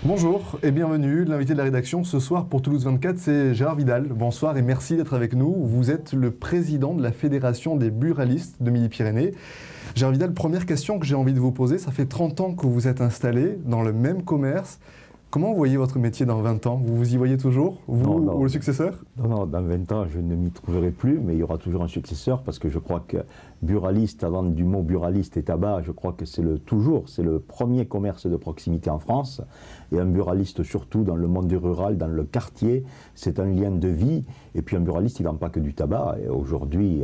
Bonjour et bienvenue, l'invité de la rédaction ce soir pour Toulouse 24, c'est Gérard Vidal. Bonsoir et merci d'être avec nous. Vous êtes le président de la Fédération des buralistes de Midi-Pyrénées. Gérard Vidal, première question que j'ai envie de vous poser, ça fait 30 ans que vous êtes installé dans le même commerce. Comment vous voyez votre métier dans 20 ans? Vous vous y voyez toujours, vous non. ou le successeur? Non, dans 20 ans, je ne m'y trouverai plus, mais il y aura toujours un successeur, parce que je crois que buraliste, avant du mot buraliste et tabac, je crois que c'est le premier commerce de proximité en France, et un buraliste surtout dans le monde rural, dans le quartier, c'est un lien de vie, et puis un buraliste, il ne vend pas que du tabac, et aujourd'hui...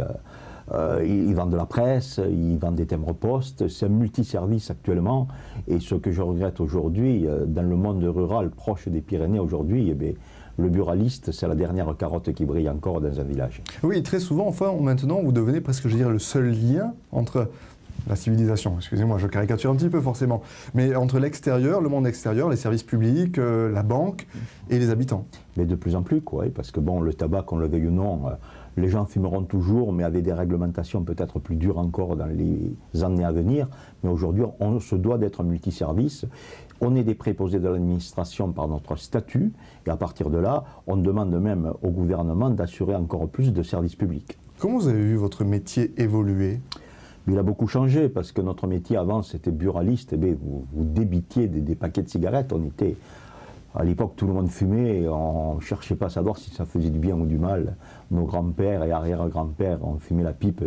ils vendent de la presse, ils vendent des timbres-poste, c'est un multiservice actuellement. Et ce que je regrette aujourd'hui, dans le monde rural proche des Pyrénées aujourd'hui, eh bien, le buraliste, c'est la dernière carotte qui brille encore dans un village. Oui, très souvent, enfin, maintenant, vous devenez presque, je veux dire, le seul lien entre la civilisation, excusez-moi, je caricature un petit peu forcément, mais entre l'extérieur, le monde extérieur, les services publics, la banque et les habitants. Mais de plus en plus, quoi, parce que bon, le tabac, qu'on le veuille ou non, les gens fumeront toujours, mais avec des réglementations peut-être plus dures encore dans les années à venir. Mais aujourd'hui, on se doit d'être un multiservice. On est des préposés de l'administration par notre statut, et à partir de là, on demande même au gouvernement d'assurer encore plus de services publics. Comment vous avez vu votre métier évoluer ? Il a beaucoup changé, parce que notre métier avant, c'était buraliste. Eh bien, vous débitiez des paquets de cigarettes. On était... À l'époque, tout le monde fumait et on ne cherchait pas à savoir si ça faisait du bien ou du mal. Nos grands-pères et arrière-grands-pères ont fumé la pipe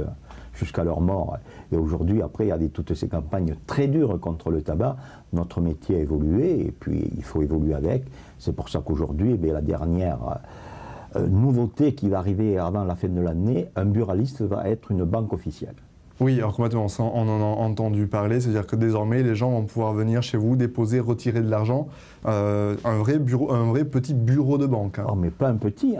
jusqu'à leur mort. Et aujourd'hui, après, il y a toutes ces campagnes très dures contre le tabac. Notre métier a évolué et puis il faut évoluer avec. C'est pour ça qu'aujourd'hui, la dernière nouveauté qui va arriver avant la fin de l'année, un buraliste va être une banque officielle. Oui, alors complètement, on en a entendu parler, c'est-à-dire que désormais les gens vont pouvoir venir chez vous, déposer, retirer de l'argent, un vrai petit bureau de banque. Hein. Oh, mais pas un petit,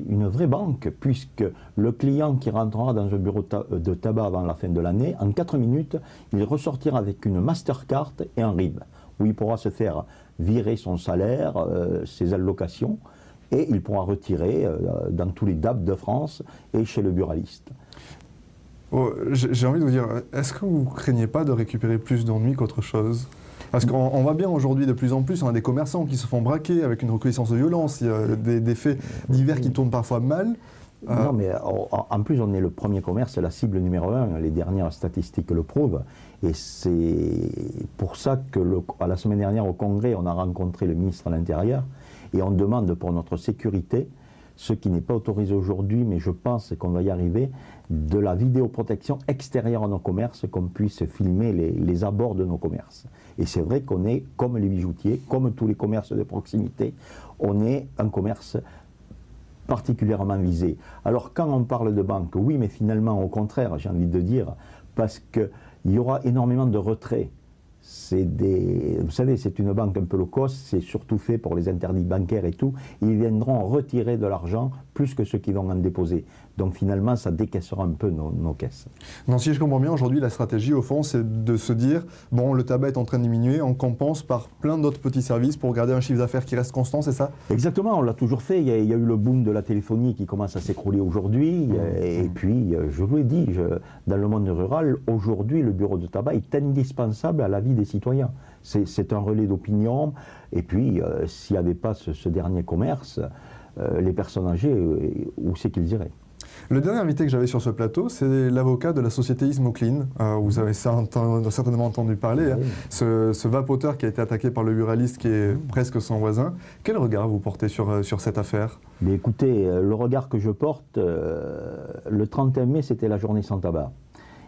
une vraie banque, puisque le client qui rentrera dans un bureau de tabac avant la fin de l'année, en 4 minutes, il ressortira avec une Mastercard et un RIB, où il pourra se faire virer son salaire, ses allocations, et il pourra retirer dans tous les DAB de France et chez le buraliste. Oh, j'ai envie de vous dire, est-ce que vous ne craignez pas de récupérer plus d'ennuis qu'autre chose? Parce qu'on voit bien aujourd'hui de plus en plus, on a des commerçants qui se font braquer avec une recrudescence de violence, il y a des faits divers qui tournent parfois mal. Non, mais en plus, on est le premier commerce, c'est la cible numéro 1, les dernières statistiques le prouvent. Et c'est pour ça que la semaine dernière au Congrès, on a rencontré le ministre de l'Intérieur et on demande pour notre sécurité, ce qui n'est pas autorisé aujourd'hui, mais je pense qu'on va y arriver, de la vidéoprotection extérieure à nos commerces, qu'on puisse filmer les abords de nos commerces. Et c'est vrai qu'on est, comme les bijoutiers, comme tous les commerces de proximité, on est un commerce particulièrement visé. Alors quand on parle de banque, oui, mais finalement, au contraire, j'ai envie de dire, parce qu'il y aura énormément de retraits. Vous savez, c'est une banque un peu low cost, c'est surtout fait pour les interdits bancaires et tout. Ils viendront retirer de l'argent plus que ceux qui vont en déposer. Donc finalement, ça décaissera un peu nos caisses. Non, si je comprends bien, aujourd'hui, la stratégie, au fond, c'est de se dire, bon, le tabac est en train de diminuer, on compense par plein d'autres petits services pour garder un chiffre d'affaires qui reste constant, c'est ça? Exactement, on l'a toujours fait. Il y a eu le boom de la téléphonie qui commence à s'écrouler aujourd'hui. Et puis, je vous l'ai dit, dans le monde rural, aujourd'hui, le bureau de tabac est indispensable à la vie des citoyens. C'est un relais d'opinion. Et puis, s'il n'y avait pas ce dernier commerce, les personnes âgées, où c'est qu'ils iraient? Le dernier invité que j'avais sur ce plateau, c'est l'avocat de la société Ismoclean. Vous avez certainement entendu parler. Oui. Ce vapoteur qui a été attaqué par le buraliste qui est presque son voisin. Quel regard vous portez sur cette affaire? Mais écoutez, le regard que je porte, le 31 mai, c'était la journée sans tabac.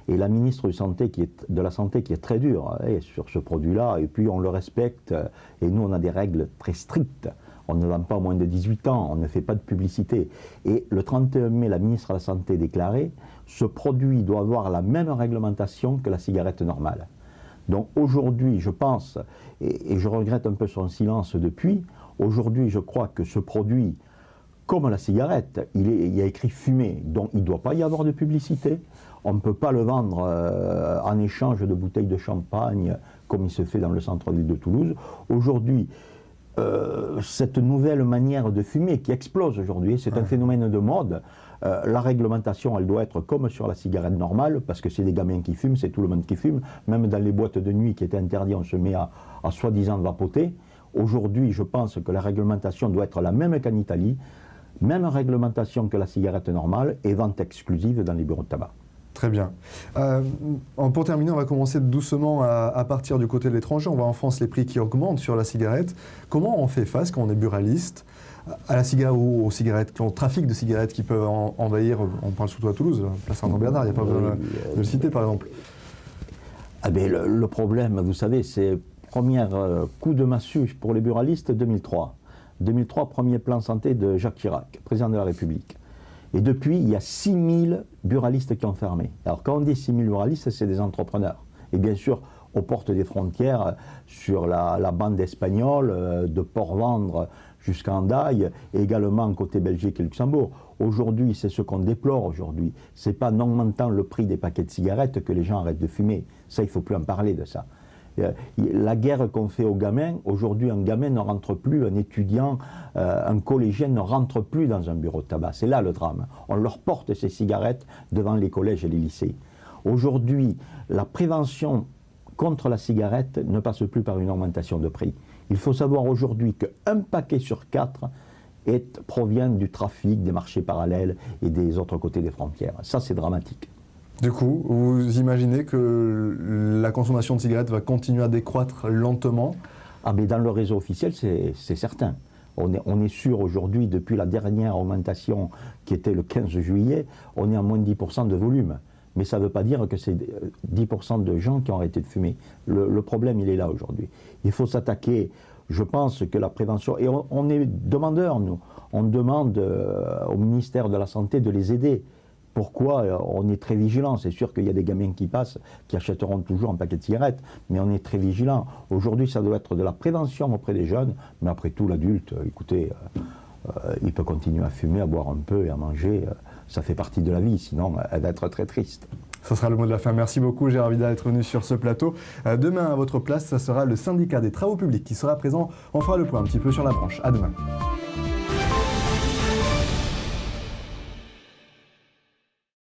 Et la ministre de la Santé qui est très dure sur ce produit-là, et puis on le respecte, et nous on a des règles très strictes. On ne vend pas à moins de 18 ans, on ne fait pas de publicité. Et le 31 mai, la ministre de la Santé déclarait « Ce produit doit avoir la même réglementation que la cigarette normale ». Donc aujourd'hui, je pense, et je regrette un peu son silence depuis, aujourd'hui je crois que ce produit, comme la cigarette, il y a écrit fumée, donc il ne doit pas y avoir de publicité. On ne peut pas le vendre en échange de bouteilles de champagne, comme il se fait dans le centre-ville de Toulouse. Aujourd'hui, cette nouvelle manière de fumer qui explose aujourd'hui, c'est un phénomène de mode. La réglementation, elle doit être comme sur la cigarette normale, parce que c'est des gamins qui fument, c'est tout le monde qui fume. Même dans les boîtes de nuit qui étaient interdites, on se met à soi-disant vapoter. Aujourd'hui, je pense que la réglementation doit être la même qu'en Italie, même réglementation que la cigarette normale, et vente exclusive dans les bureaux de tabac. Très bien. Pour terminer, on va commencer doucement à partir du côté de l'étranger. On voit en France les prix qui augmentent sur la cigarette. Comment on fait face, quand on est buraliste, à la cigarette ou aux cigarettes, au trafic de cigarettes qui peuvent envahir, on parle surtout à Toulouse, place Saint-Bernard, il n'y a pas besoin de le citer par exemple. Ah ben, le problème, vous savez, c'est premier coup de massue pour les buralistes 2003. 2003, premier plan santé de Jacques Chirac, président de la République. Et depuis, il y a 6000 buralistes qui ont fermé. Alors quand on dit 6000 buralistes, c'est des entrepreneurs. Et bien sûr, aux portes des frontières, sur la bande espagnole, de Port-Vendre jusqu'à Hendaye, et également côté Belgique et Luxembourg. Aujourd'hui, c'est ce qu'on déplore aujourd'hui. C'est pas en augmentant le prix des paquets de cigarettes que les gens arrêtent de fumer. Ça, il ne faut plus en parler de ça. La guerre qu'on fait aux gamins, aujourd'hui un gamin ne rentre plus, un étudiant, un collégien ne rentre plus dans un bureau de tabac. C'est là le drame. On leur porte ces cigarettes devant les collèges et les lycées. Aujourd'hui, la prévention contre la cigarette ne passe plus par une augmentation de prix. Il faut savoir aujourd'hui qu'un paquet sur 4 provient du trafic, des marchés parallèles et des autres côtés des frontières. Ça, c'est dramatique. Du coup, vous imaginez que la consommation de cigarettes va continuer à décroître lentement? Ah, mais dans le réseau officiel, c'est certain. On est sûr aujourd'hui, depuis la dernière augmentation qui était le 15 juillet, on est à moins de 10% de volume. Mais ça ne veut pas dire que c'est 10% de gens qui ont arrêté de fumer. Le problème, il est là aujourd'hui. Il faut s'attaquer, je pense que la prévention, et on est demandeurs, nous. On demande au ministère de la Santé de les aider. Pourquoi? On est très vigilant. C'est sûr qu'il y a des gamins qui passent, qui achèteront toujours un paquet de cigarettes, mais on est très vigilant. Aujourd'hui, ça doit être de la prévention auprès des jeunes, mais après tout, l'adulte, écoutez, il peut continuer à fumer, à boire un peu et à manger. Ça fait partie de la vie, sinon elle va être très triste. Ce sera le mot de la fin. Merci beaucoup Gérard Vidal d'être venu sur ce plateau. Demain, à votre place, ça sera le syndicat des travaux publics qui sera présent. On fera le point un petit peu sur la branche. À demain.